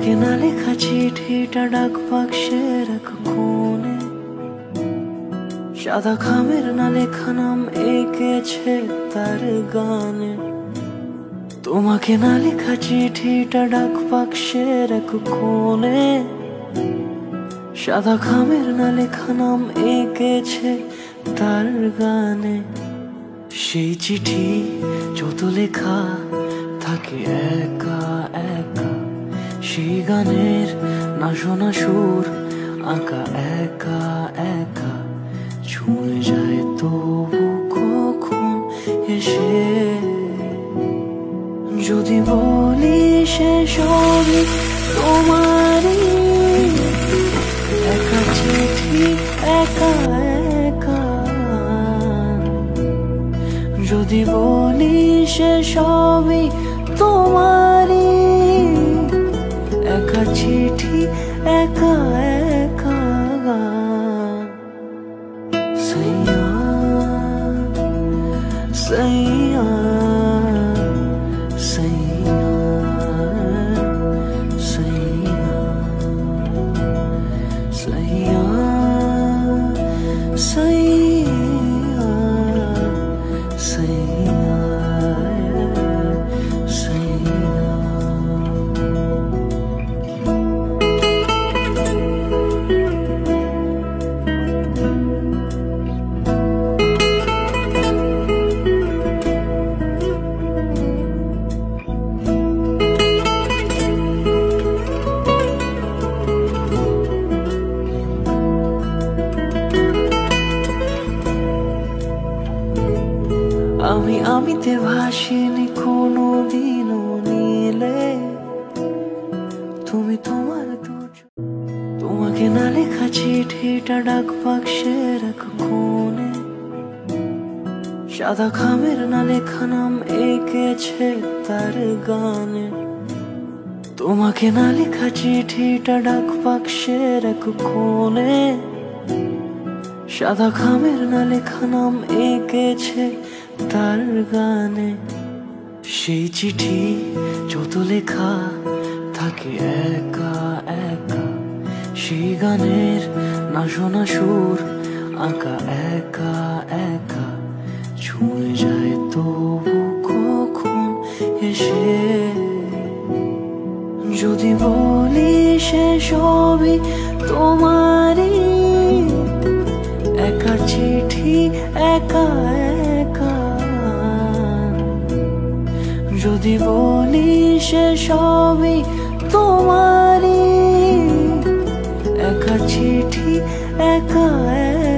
তোমাকে না লেখা চিঠিটা ডাক বাক্সের এক কোণে, সাদা খামের না লেখা নাম এঁকেছে তার গানে। তোমাকে না লেখা চিঠিটা ডাক বাক্সের এক কোণে, সাদা খামের না লেখা নাম এঁকেছে তার গানে। সেই চিঠি যত লেখা থাকে একা একা, সেই গানের না শোনা সুর আঁকা একা একা, ছুঁয়ে যায় তবু কখন এসে। যদি বলি সে সবই তোমারই, একা চিঠি একা একা। যদি বলি সে সবই তোমারই, একা চিঠি একা একা। সইয়া সইয়া সইয়া সইয়া সইয়া সইয়া সইয়া সইয়া। আমিতে ভাসিনি কোনো দিনও নীলে, তুমি তোমার তোমাকে না লেখা চিঠিটা ডাক বাক্সের এক কোণে, সাদা খামের না লেখা নাম এঁকেছে তার গানে। তোমাকে না লেখা চিঠিটা ডাক বাক্সের এক কোণে, সাদা খামের না লেখা নাম এঁকেছে তার গানে। সেই চিঠি যত লেখা থাকে একা একা, সেই গানের না শোনা সুর আঁকা একা একা, ছুঁয়ে যায় তবু কখন এসে। যদি বলি সে সবই তোমারই, একা চিঠি একা একা। যদি বলি সে সবই তোমারই, একা চিঠি একা একা।